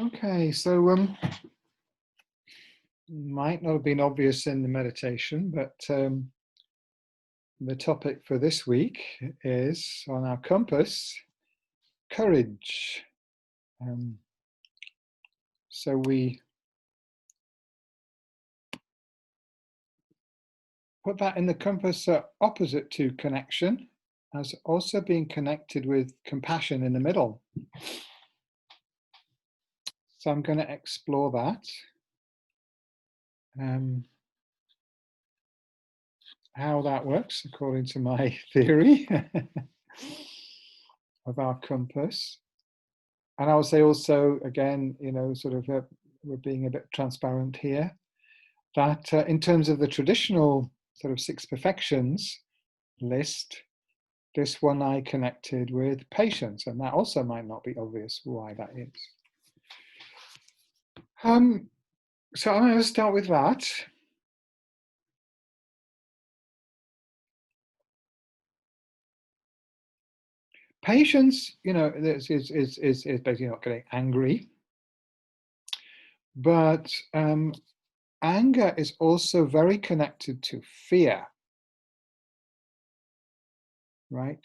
Okay, so might not have been obvious in the meditation, but the topic for this week is on our compass, courage. So we put that in the compass opposite to connection, as also being connected with compassion in the middle. So I'm going to explore that. How that works according to my theory of our compass. And I would say also, again, sort of we're being a bit transparent here, that in terms of the traditional sort of 6 perfections list, this one I connected with patience, and that also might not be obvious why that is. So I'm going to start with that. Patience, is basically not getting angry, but anger is also very connected to fear, right?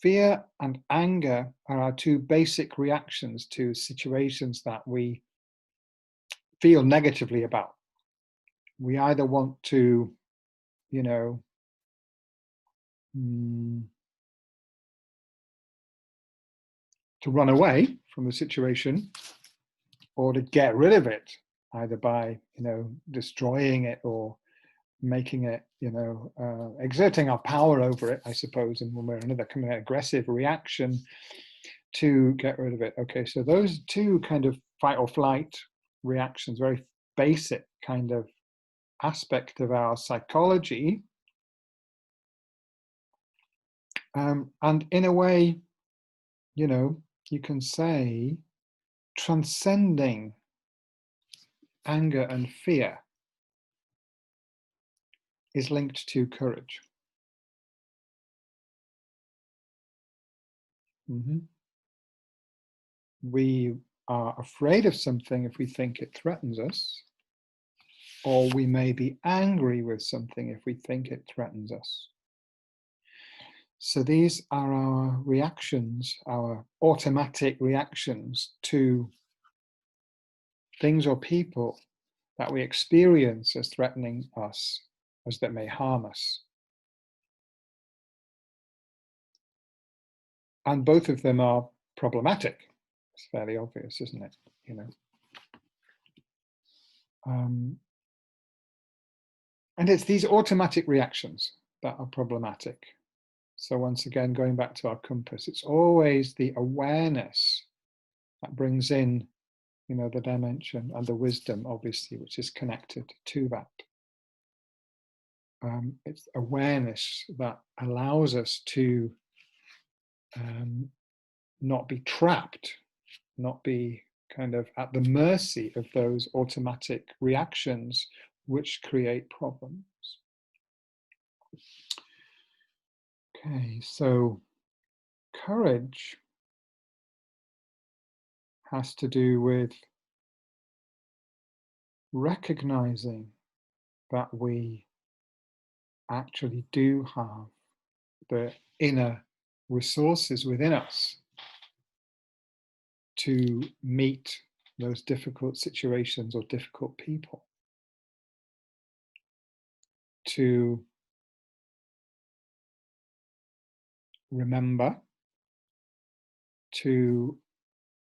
Fear and anger are our 2 basic reactions to situations that we feel negatively about. We either want to, to run away from the situation, or to get rid of it, either by, destroying it or making it, exerting our power over it, I suppose, and when we're another kind of aggressive reaction to get rid of it. Okay, so those 2 kind of fight or flight reactions, very basic kind of aspect of our psychology. And in a way, you can say transcending anger and fear is linked to courage. We are afraid of something if we think it threatens us, or we may be angry with something if we think it threatens us. So these are our reactions, our automatic reactions to things or people that we experience as threatening us, as that may harm us. And both of them are problematic. It's fairly obvious, isn't it? And it's these automatic reactions that are problematic. So once again, going back to our compass, it's always the awareness that brings in, the dimension and the wisdom, obviously, which is connected to that. It's awareness that allows us to not be trapped, not be kind of at the mercy of those automatic reactions which create problems. Okay, so courage has to do with recognizing that we actually do have the inner resources within us to meet those difficult situations or difficult people, to remember, to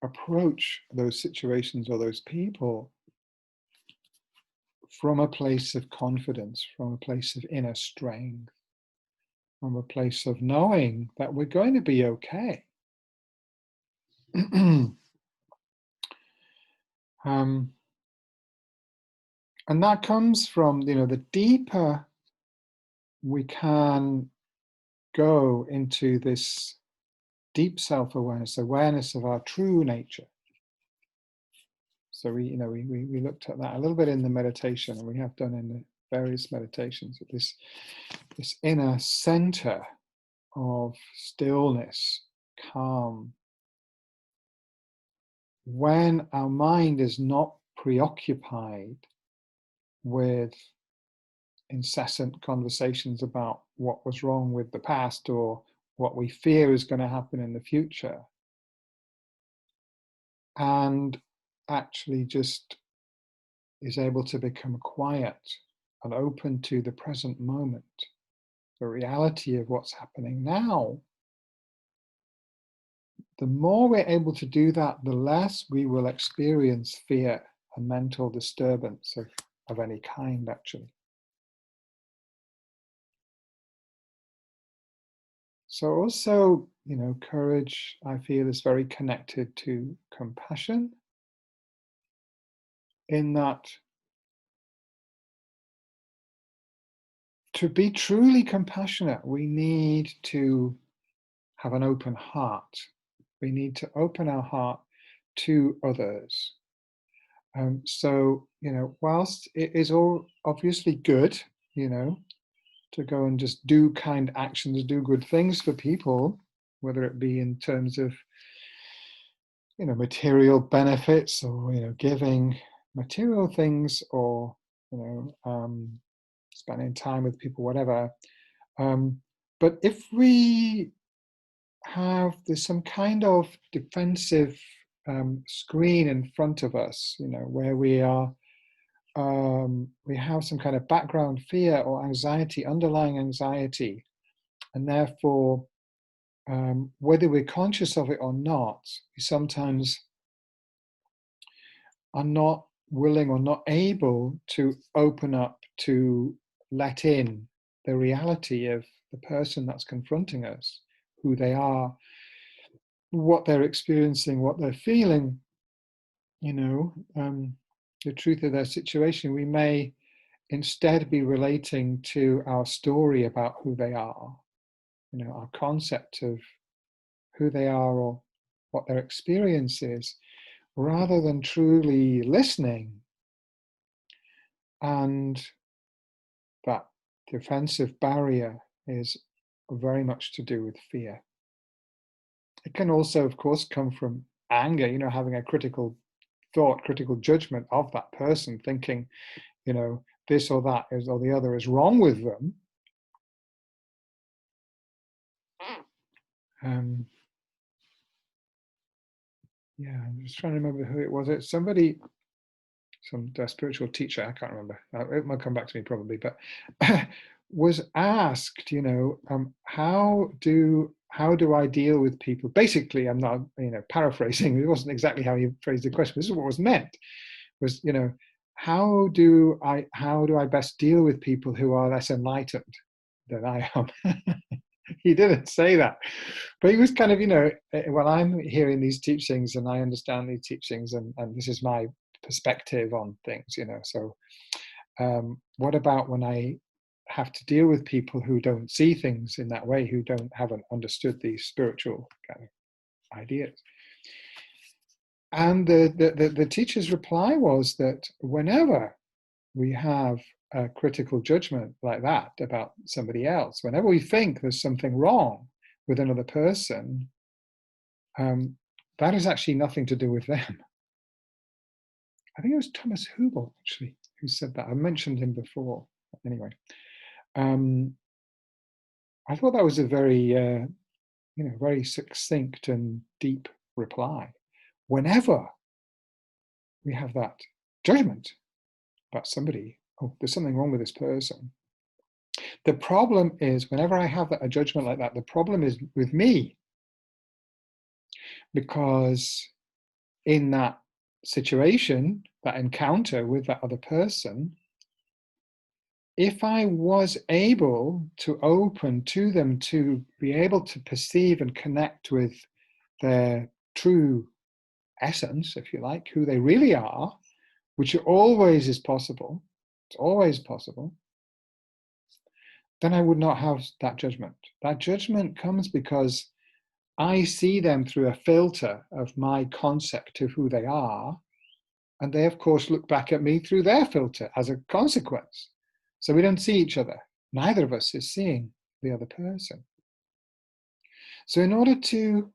approach those situations or those people from a place of confidence, from a place of inner strength, from a place of knowing that we're going to be okay. And that comes from, the deeper we can go into this deep self-awareness, awareness of our true nature. So we looked at that a little bit in the meditation, and we have done in the various meditations, this inner center of stillness, calm, when our mind is not preoccupied with incessant conversations about what was wrong with the past or what we fear is going to happen in the future, and actually just is able to become quiet and open to the present moment, the reality of what's happening now, the more we're able to do that, the less we will experience fear and mental disturbance of any kind, actually. So also, courage, I feel, is very connected to compassion, in that to be truly compassionate, we need to have an open heart. We need to open our heart to others. So, whilst it is all obviously good, to go and just do kind actions, do good things for people, whether it be in terms of, material benefits, or, giving material things, or, spending time with people, whatever. But if we there's some kind of defensive screen in front of us, where we have some kind of background fear or anxiety, underlying anxiety, and therefore, whether we're conscious of it or not, we sometimes are not willing or not able to open up to let in the reality of the person that's confronting us, who they are, what they're experiencing, what they're feeling, the truth of their situation. We may instead be relating to our story about who they are, our concept of who they are or what their experience is, rather than truly listening. And that defensive barrier is very much to do with fear. It can also, of course, come from anger, having a critical thought, critical judgment of that person, thinking, this or that is, or the other is wrong with them. Yeah, I'm just trying to remember who it was. It's somebody, some spiritual teacher, I can't remember. It might come back to me probably, but was asked, how do I deal with people? Basically, I'm not, paraphrasing. It wasn't exactly how he phrased the question. This is what was meant. Was, how do I best deal with people who are less enlightened than I am? He didn't say that, but he was kind of, when I'm hearing these teachings and I understand these teachings, and this is my perspective on things, so what about when I have to deal with people who don't see things in that way, who haven't understood these spiritual kind of ideas? And the teacher's reply was that whenever we have a critical judgment like that about somebody else, whenever we think there's something wrong with another person, that is actually nothing to do with them. I think it was Thomas Hubel, actually, who said that. I mentioned him before. Anyway, I thought that was a very, very succinct and deep reply. Whenever we have that judgment about somebody, oh, there's something wrong with this person. The problem is, whenever I have a judgment like that, the problem is with me, because in that situation, that encounter with that other person, if I was able to open to them, to be able to perceive and connect with their true essence, if you like, who they really are, which always is possible, it's always possible, then I would not have that judgment. That judgment comes because I see them through a filter of my concept of who they are, and they, of course, look back at me through their filter as a consequence. So we don't see each other. Neither of us is seeing the other person. So in order to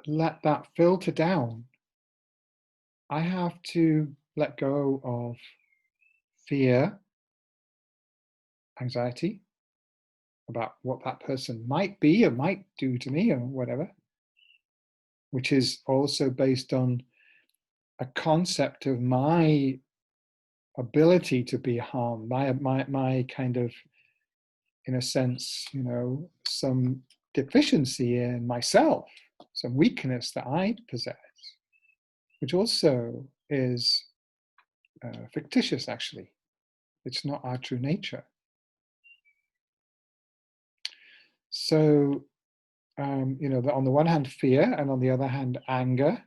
let that filter down, I have to let go of fear, anxiety about what that person might be or might do to me or whatever, which is also based on a concept of my ability to be harmed, my kind of, in a sense, some deficiency in myself, some weakness that I possess, which also is fictitious, actually. It's not our true nature. So, on the one hand, fear, and on the other hand, anger,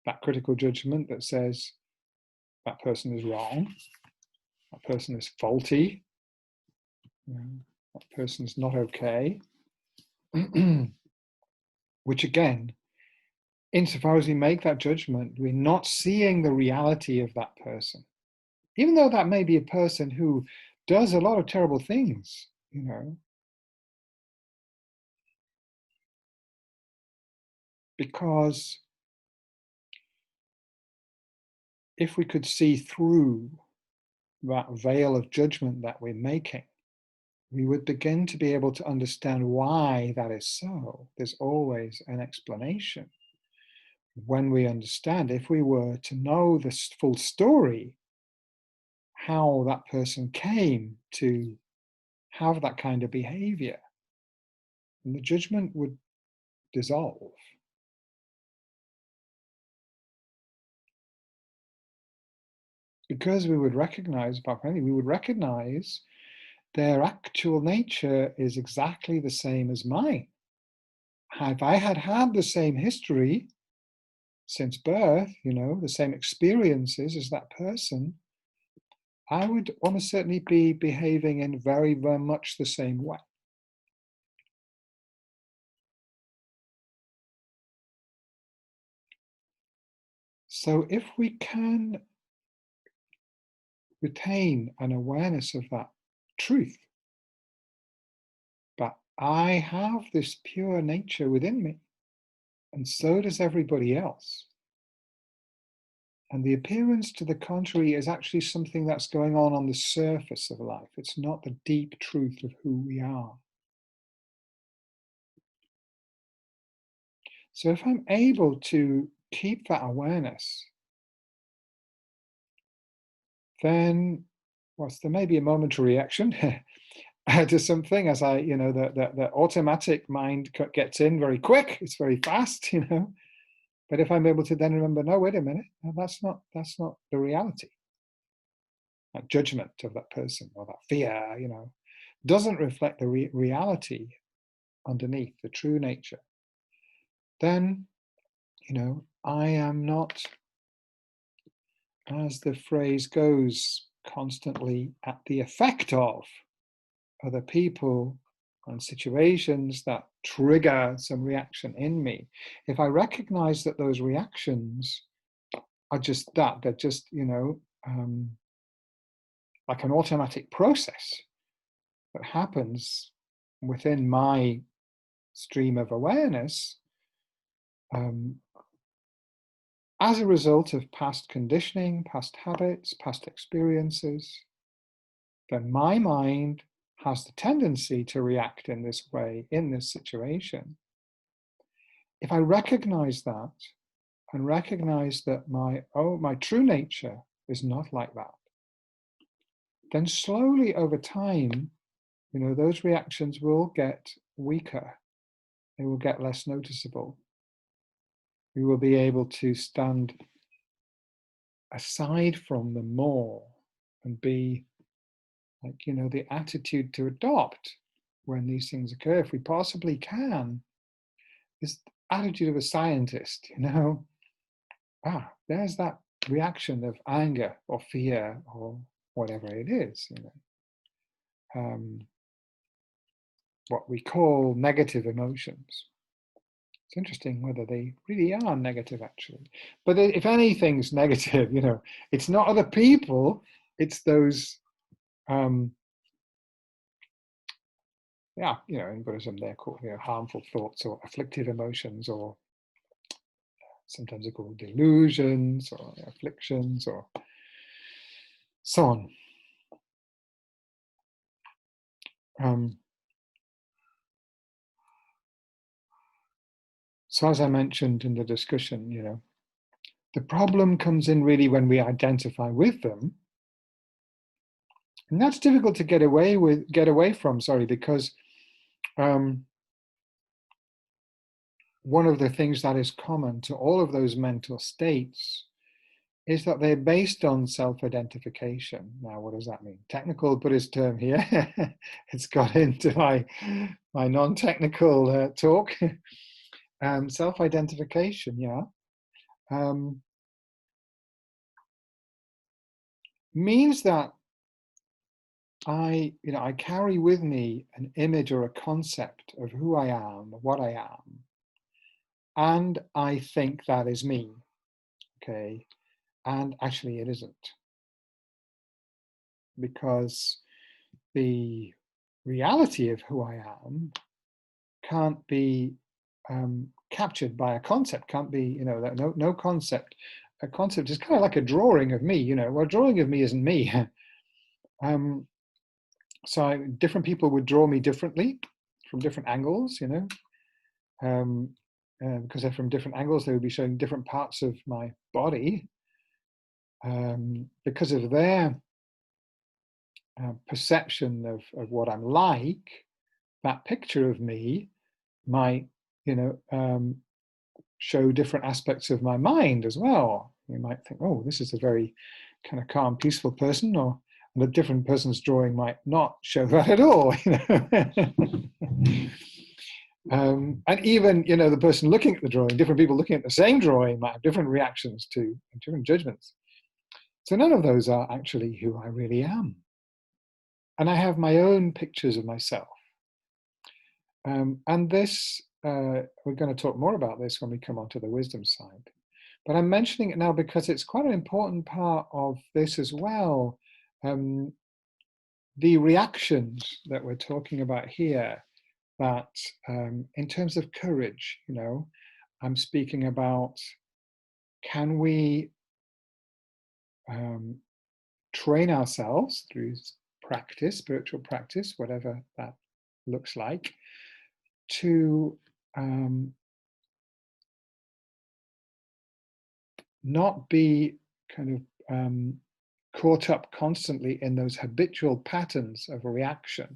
that critical judgment that says that person is wrong, that person is faulty, that person is not okay, which again, insofar as we make that judgment, we're not seeing the reality of that person. Even though that may be a person who does a lot of terrible things, because if we could see through that veil of judgment that we're making, we would begin to be able to understand why that is so. There's always an explanation. When we understand, if we were to know the full story, how that person came to have that kind of behavior, and the judgment would dissolve. Because we would recognize their actual nature is exactly the same as mine. If I had the same history since birth, the same experiences as that person, I would almost certainly be behaving in very, very much the same way. So if we can retain an awareness of that truth, but I have this pure nature within me, and so does everybody else. And the appearance to the contrary is actually something that's going on the surface of life. It's not the deep truth of who we are. So if I'm able to keep that awareness, then, there may be a momentary reaction to something as the automatic mind gets in very quick. It's very fast, But if I'm able to then remember, no, wait a minute, no, that's not the reality. That judgment of that person or that fear, doesn't reflect the reality underneath, the true nature. Then, I am not, as the phrase goes, constantly at the effect of other people and situations that trigger some reaction in me. If I recognize that those reactions are just that, they're just, like an automatic process that happens within my stream of awareness, as a result of past conditioning, past habits, past experiences, then my mind has the tendency to react in this way, in this situation. If I recognize that and recognize that my true nature is not like that, then slowly over time, those reactions will get weaker. They will get less noticeable. We will be able to stand aside from them more and be like, the attitude to adopt when these things occur, if we possibly can, is the attitude of a scientist, there's that reaction of anger or fear or whatever it is, what we call negative emotions. It's interesting whether they really are negative, actually. But if anything's negative, it's not other people, it's those, in Buddhism, they're called harmful thoughts or afflictive emotions or sometimes they're called delusions or afflictions or so on. So as I mentioned in the discussion, the problem comes in really when we identify with them. And that's difficult to get away from, because one of the things that is common to all of those mental states is that they're based on self-identification. Now, what does that mean? Technical Buddhist term here. It's got into my non-technical talk. Self-identification, yeah, means that I carry with me an image or a concept of who I am, what I am, and I think that is me. Okay, and actually it isn't, because the reality of who I am can't be captured by a concept. Can't be, no concept. A concept is kind of like a drawing of me. Well, a drawing of me isn't me. So different people would draw me differently from different angles, because they're from different angles. They would be showing different parts of my body because of their perception of what I'm like. That picture of me might, show different aspects of my mind as well. You might think, oh, this is a very kind of calm, peaceful person, and a different person's drawing might not show that at all. And even, the person looking at the drawing, different people looking at the same drawing might have different reactions to different judgments. So none of those are actually who I really am. And I have my own pictures of myself. And this, we're going to talk more about this when we come on to the wisdom side. But I'm mentioning it now because it's quite an important part of this as well. The reactions that we're talking about here, that in terms of courage, I'm speaking about, can we train ourselves through practice, spiritual practice, whatever that looks like, to not be kind of caught up constantly in those habitual patterns of reactions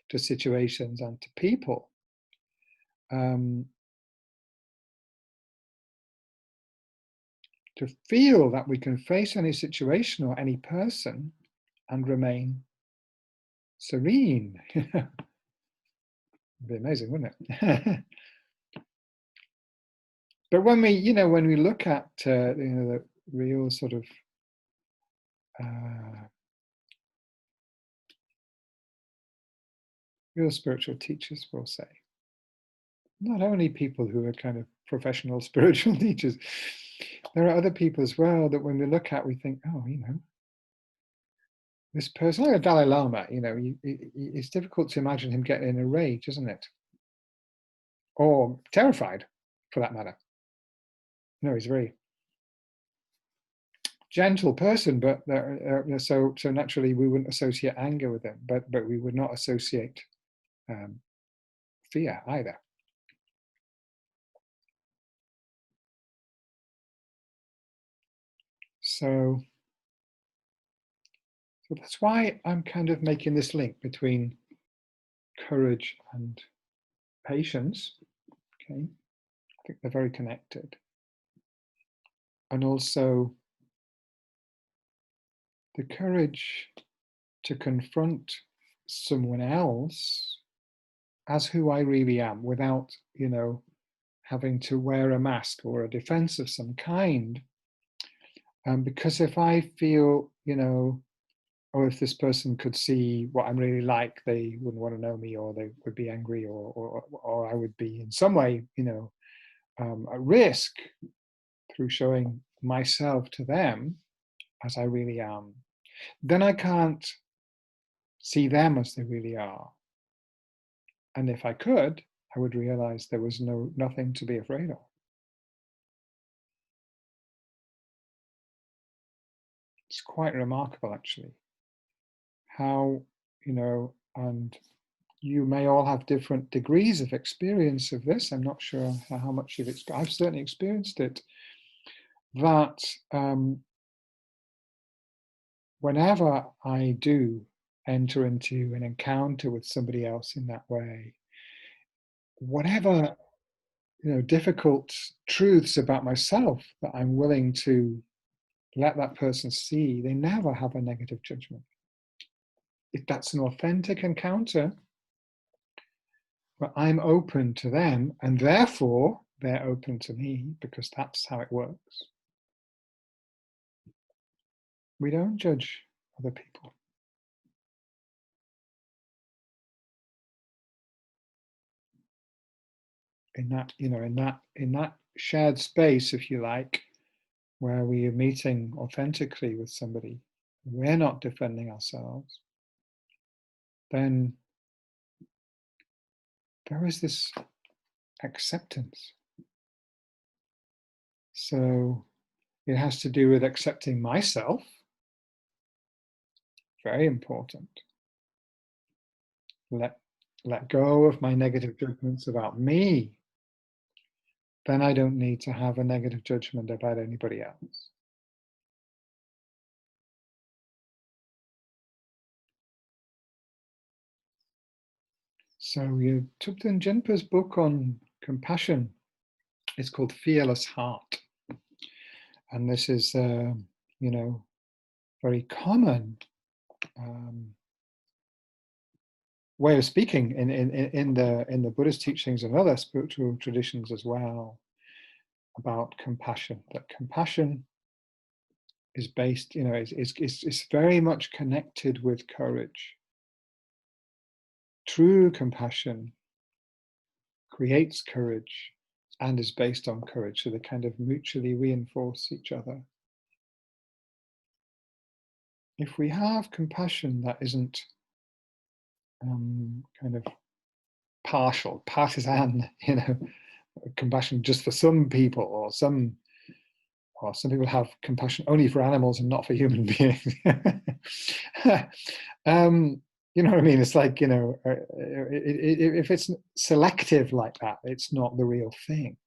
to situations and to people. To feel that we can face any situation or any person and remain serene. It'd be amazing, wouldn't it? But when we look at the real sort of real spiritual teachers, will say, not only people who are kind of professional spiritual teachers, there are other people as well that when we look at, we think, oh, this person, like a Dalai Lama, it's difficult to imagine him getting in a rage, isn't it? Or terrified, for that matter. No, he's a very gentle person, but so naturally we wouldn't associate anger with him, but we would not associate fear either. So that's why I'm kind of making this link between courage and patience. Okay, I think they're very connected. And also the courage to confront someone else as who I really am, without, having to wear a mask or a defense of some kind. Because if I feel, or if this person could see what I'm really like, they wouldn't want to know me, or they would be angry, or I would be in some way, at risk through showing myself to them as I really am. Then I can't see them as they really are. And if I could, I would realize there was nothing to be afraid of. quite remarkable, actually, how, and you may all have different degrees of experience of this. I'm not sure how much you've experienced. I've certainly experienced it, that whenever I do enter into an encounter with somebody else in that way, whatever, difficult truths about myself that I'm willing to let that person see, they never have a negative judgment. If that's an authentic encounter, but I'm open to them, and therefore they're open to me, because that's how it works. We don't judge other people. In that, in that shared space, if you like, where we are meeting authentically with somebody, we're not defending ourselves, then there is this acceptance. So it has to do with accepting myself, very important. Let go of my negative judgments about me. Then I don't need to have a negative judgment about anybody else. So you Thupten Jinpa's book on compassion is called Fearless Heart. And this is, very common way of speaking in the Buddhist teachings and other spiritual traditions as well, about compassion. That compassion is based, is very much connected with courage. True compassion creates courage and is based on courage, so they kind of mutually reinforce each other. If we have compassion that isn't kind of partisan, compassion just for some people, or some people have compassion only for animals and not for human beings. You know what I mean? It's like, if it's selective like that, it's not the real thing.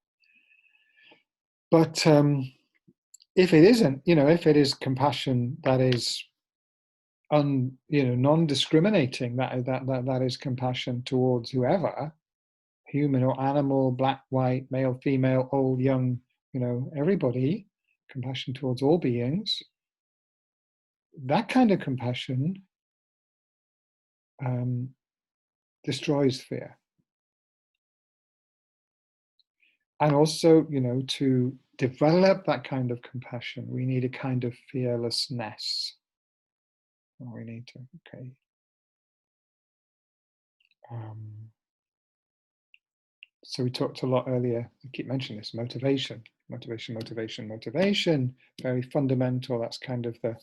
But if it isn't, if it is compassion that is non-discriminating, that is compassion towards whoever, human or animal, black, white, male, female, old, young, everybody, compassion towards all beings, that kind of compassion destroys fear. And also, to develop that kind of compassion, we need a kind of fearlessness. We need to, okay. So we talked a lot earlier, I keep mentioning this, motivation, very fundamental. That's kind of the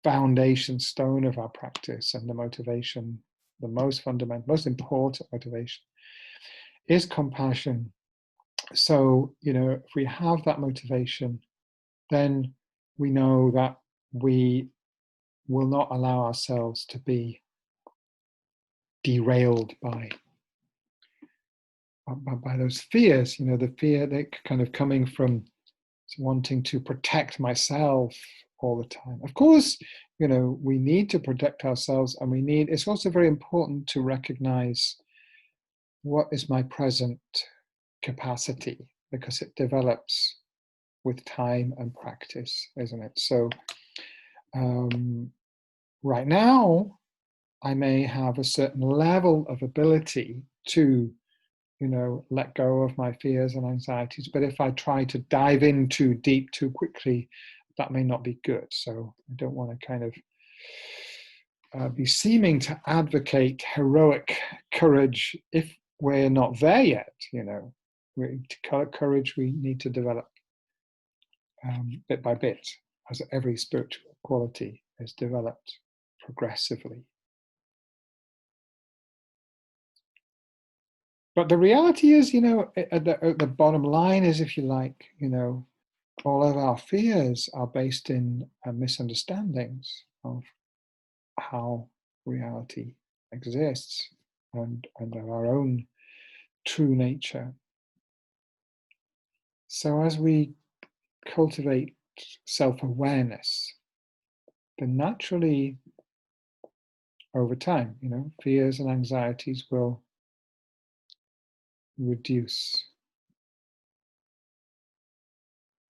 foundation stone of our practice, and the motivation, the most fundamental, most important motivation is compassion. So, if we have that motivation, then we know that we will not allow ourselves to be derailed by those fears, the fear that kind of coming from wanting to protect myself all the time. Of course, we need to protect ourselves, and it's also very important to recognize what is my present capacity, because it develops with time and practice, isn't it? So right now, I may have a certain level of ability to let go of my fears and anxieties. But if I try to dive in too deep too quickly, that may not be good. So I don't want to kind of be seeming to advocate heroic courage if we're not there yet. Courage we need to develop bit by bit, as every spiritual quality is developed progressively. But the reality is, at the bottom line is, if you like, all of our fears are based in misunderstandings of how reality exists and of our own true nature. So as we cultivate self-awareness, then naturally over time, fears and anxieties will reduce.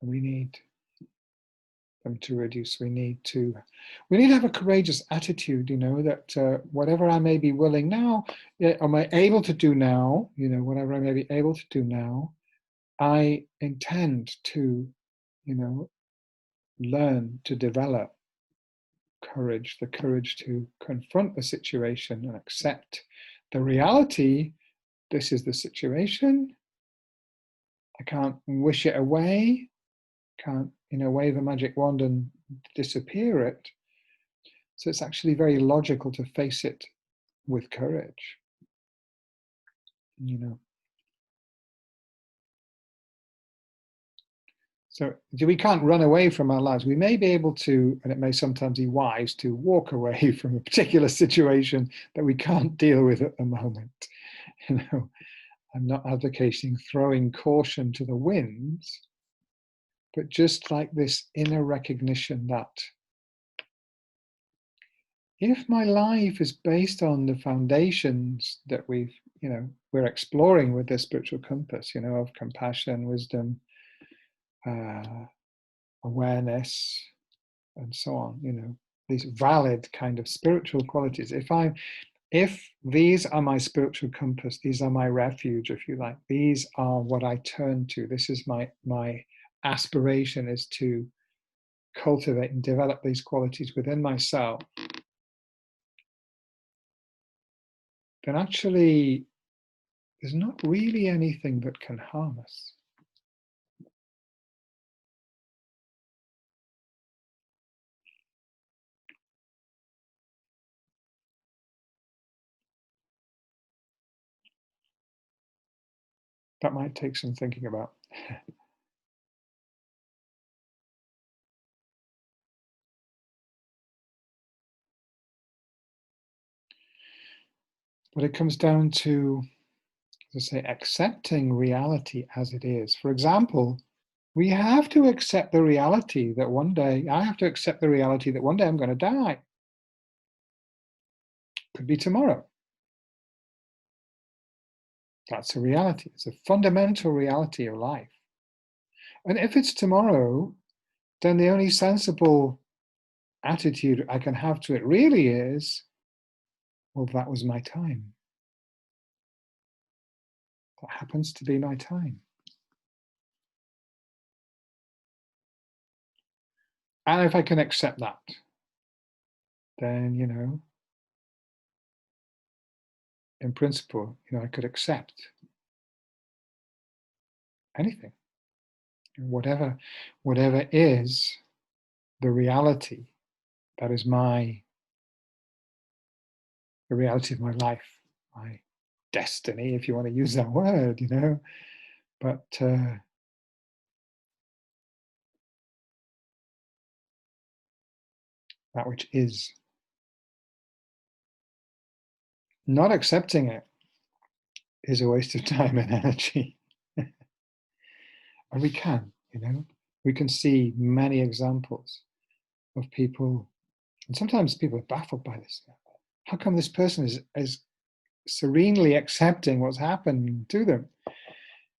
We need them to reduce. We need to have a courageous attitude, that whatever I may be willing now, am I able to do now, whatever I may be able to do now, I intend to, learn to develop courage, the courage to confront the situation and accept the reality. This is the situation. I can't wish it away. Can't, wave a magic wand and disappear it. So it's actually very logical to face it with courage, So we can't run away from our lives. We may be able to, and it may sometimes be wise to walk away from a particular situation that we can't deal with at the moment. I'm not advocating throwing caution to the winds, but just like this inner recognition that if my life is based on the foundations that we're exploring with this spiritual compass, of compassion, wisdom, awareness, and so on, these valid kind of spiritual qualities. If these are my spiritual compass, these are my refuge, if you like, these are what I turn to. This is my aspiration, is to cultivate and develop these qualities within myself. Then actually, there's not really anything that can harm us. That might take some thinking about. But it comes down to, as I say, accepting reality as it is. For example, we have to accept the reality that one day, I have to accept the reality that one day I'm going to die. Could be tomorrow. That's a reality. It's a fundamental reality of life. And if it's tomorrow, then the only sensible attitude I can have to it really is, well, that was my time. That happens to be my time. And if I can accept that, then, in principle, I could accept anything. Whatever is the reality, that is the reality of my life, my destiny, if you want to use that word, But that which is. Not accepting it is a waste of time and energy. And we can see many examples of people, and sometimes people are baffled by this. How come this person is serenely accepting what's happened to them?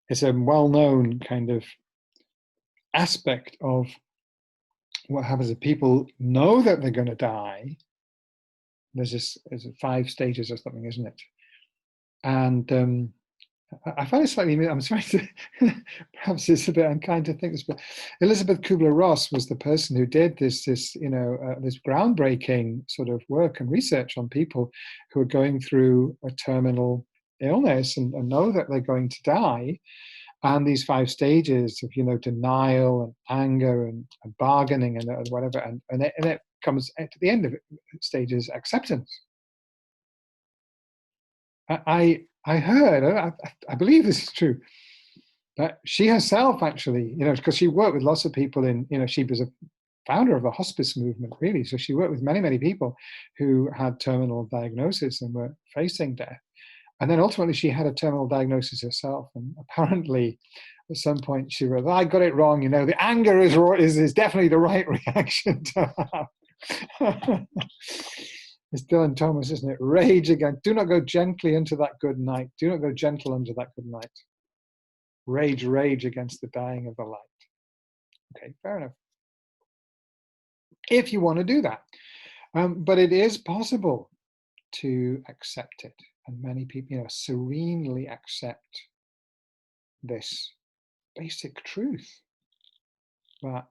It's a well-known kind of aspect of what happens if people know that they're going to die. There's 5 stages or something, isn't it? And I find it slightly, I'm sorry to, perhaps it's a bit unkind to think this, but Elizabeth Kubler-Ross was the person who did this groundbreaking sort of work and research on people who are going through a terminal illness and know that they're going to die. And these 5 stages of, denial and anger and bargaining and whatever. And it comes at the end of it, stages acceptance. I heard, I believe this is true, But she herself actually, because she worked with lots of people she was a founder of the hospice movement, really. So she worked with many, many people who had terminal diagnosis and were facing death. And then ultimately she had a terminal diagnosis herself. And apparently at some point she wrote, I got it wrong. The anger is definitely the right reaction to have. It's Dylan Thomas, isn't it? Rage again. Do not go gently into that good night. Do not go gentle into that good night. Rage, rage against the dying of the light. Okay, fair enough. If you want to do that. But it is possible to accept it. And many people, serenely accept this basic truth that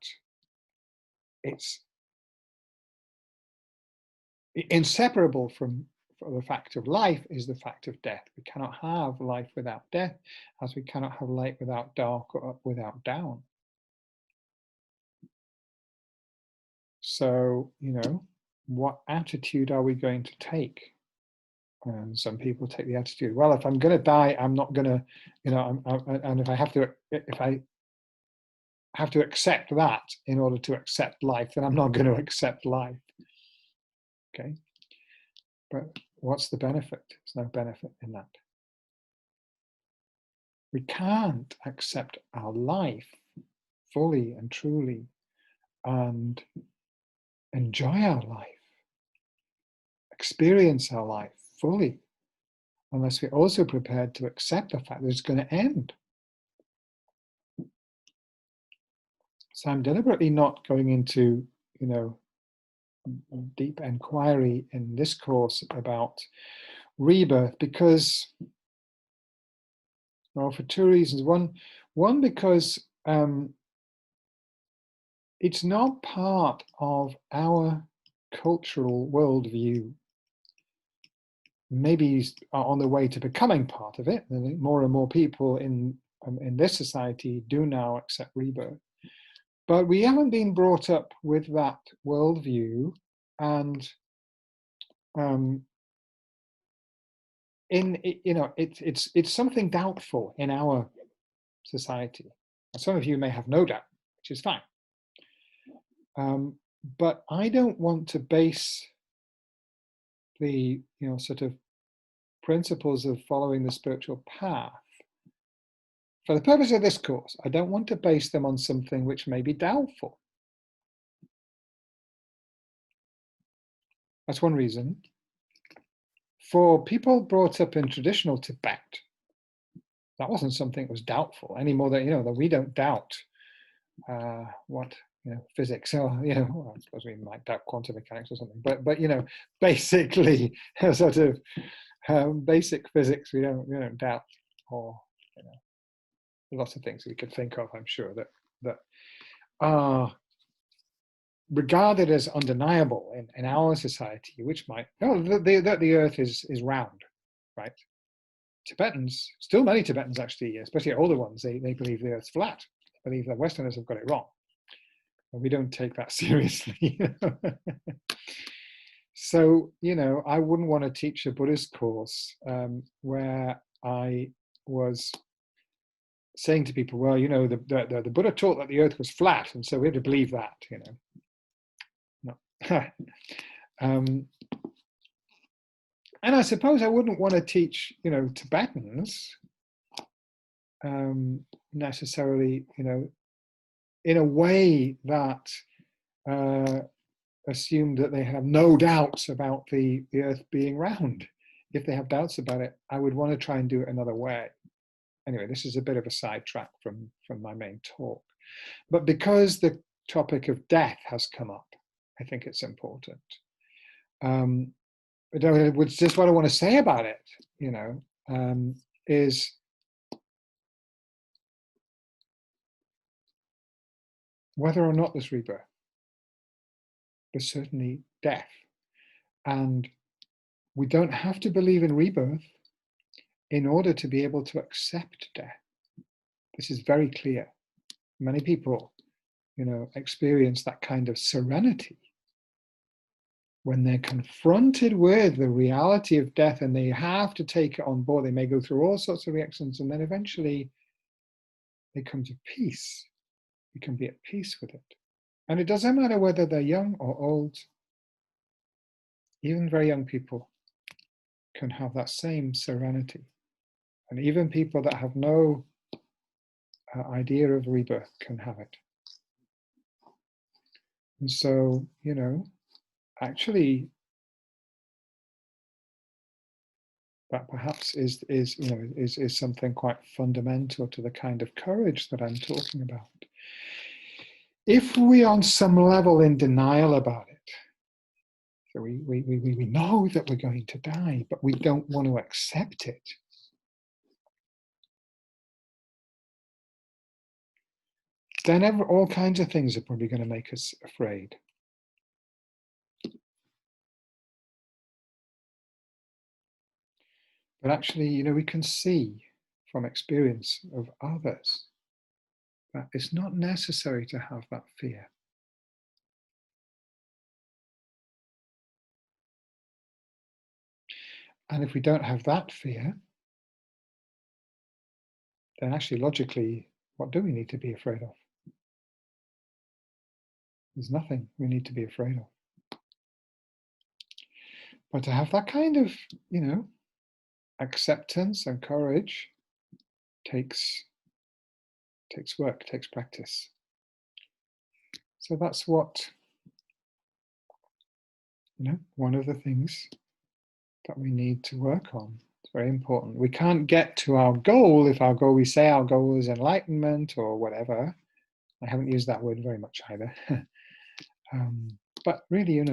it's inseparable from the fact of life is the fact of death. We cannot have life without death, as we cannot have light without dark or up without down. So, what attitude are we going to take? And some people take the attitude, well, if I'm going to die, I'm not going to, and if I have to accept that in order to accept life, then I'm not going to accept life. Okay. But what's the benefit? There's no benefit in that. We can't accept our life fully and truly and enjoy our life, experience our life fully, unless we're also prepared to accept the fact that it's going to end. So I'm deliberately not going into, deep inquiry in this course about rebirth because, well, for two reasons. One because it's not part of our cultural worldview. Maybe on the way to becoming part of it. I think more and more people in this society do now accept rebirth. But we haven't been brought up with that worldview, and it's something doubtful in our society. Some of you may have no doubt, which is fine. But I don't want to base the sort of principles of following the spiritual path. For the purpose of this course, I don't want to base them on something which may be doubtful. That's one reason. For people brought up in traditional Tibet, that wasn't something that was doubtful any more than, that we don't doubt physics. So, well, I suppose we might doubt quantum mechanics or something, but basically sort of basic physics we don't doubt, or lots of things we could think of, I'm sure, that are regarded as undeniable in our society, which might, that the earth is round, right? Tibetans, still many Tibetans actually, especially older ones, they believe the earth's flat. They believe that Westerners have got it wrong. And we don't take that seriously. So, I wouldn't want to teach a Buddhist course where I was saying to people, well, the Buddha taught that the earth was flat, and so we had to believe that, No. And I suppose I wouldn't want to teach, Tibetans necessarily, in a way that assumed that they have no doubts about the earth being round. If they have doubts about it, I would want to try and do it another way. Anyway, this is a bit of a sidetrack from my main talk. But because the topic of death has come up, I think it's important. Which just what I want to say about it, is whether or not there's rebirth, there's certainly death. And we don't have to believe in rebirth in order to be able to accept death. This is very clear. Many people, experience that kind of serenity when they're confronted with the reality of death and they have to take it on board. They may go through all sorts of reactions, and then eventually they come to peace. We can be at peace with it. And it doesn't matter whether they're young or old. Even very young people can have that same serenity. And even people that have no idea of rebirth can have it. And so, actually, that perhaps is something quite fundamental to the kind of courage that I'm talking about. If we on some level in denial about it, so we know that we're going to die, but we don't want to accept it, then all kinds of things are probably going to make us afraid. But actually, we can see from experience of others that it's not necessary to have that fear. And if we don't have that fear, then actually logically, what do we need to be afraid of? There's nothing we need to be afraid of. But to have that kind of, acceptance and courage takes work, takes practice. So that's what, one of the things that we need to work on. It's very important. We can't get to our goal if we say our goal is enlightenment or whatever. I haven't used that word very much either. But really,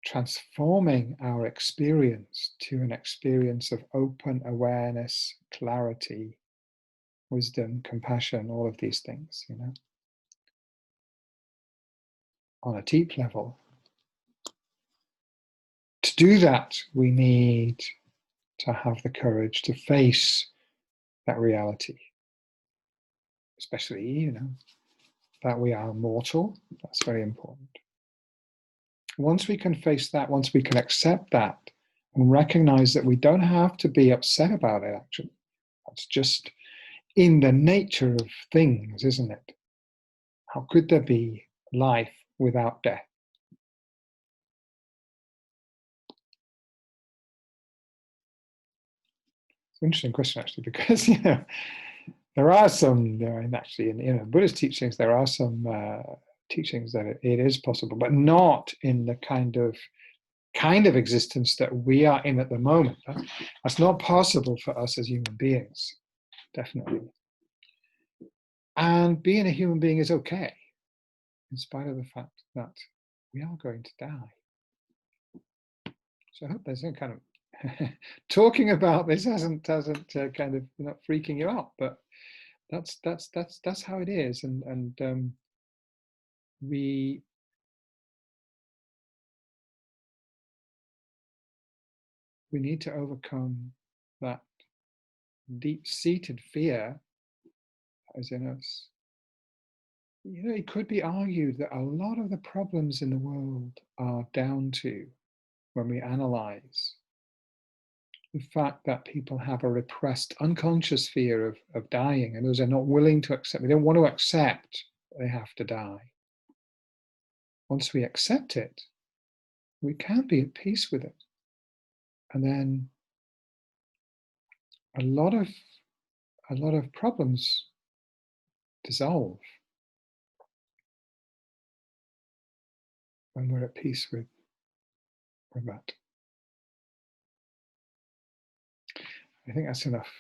transforming our experience to an experience of open awareness, clarity, wisdom, compassion, all of these things, on a deep level. To do that, we need to have the courage to face that reality, especially, that we are mortal. That's very important. Once we can face that, once we can accept that and recognize that we don't have to be upset about it, actually, that's just in the nature of things, isn't it? How could there be life without death? It's an interesting question, actually, because there are some, actually, in Buddhist teachings, there are some teachings that it is possible, but not in the kind of existence that we are in at the moment. That's not possible for us as human beings, definitely. And being a human being is okay, in spite of the fact that we are going to die. So I hope there's some kind of talking about this hasn't kind of not freaking you out, but that's how it is, and we need to overcome that deep-seated fear that is in us. It could be argued that a lot of the problems in the world are down to, when we analyze, the fact that people have a repressed unconscious fear of dying, and those are not willing to accept, they don't want to accept they have to die. Once we accept it, we can be at peace with it. And then a lot of problems dissolve when we're at peace with that. I think that's enough.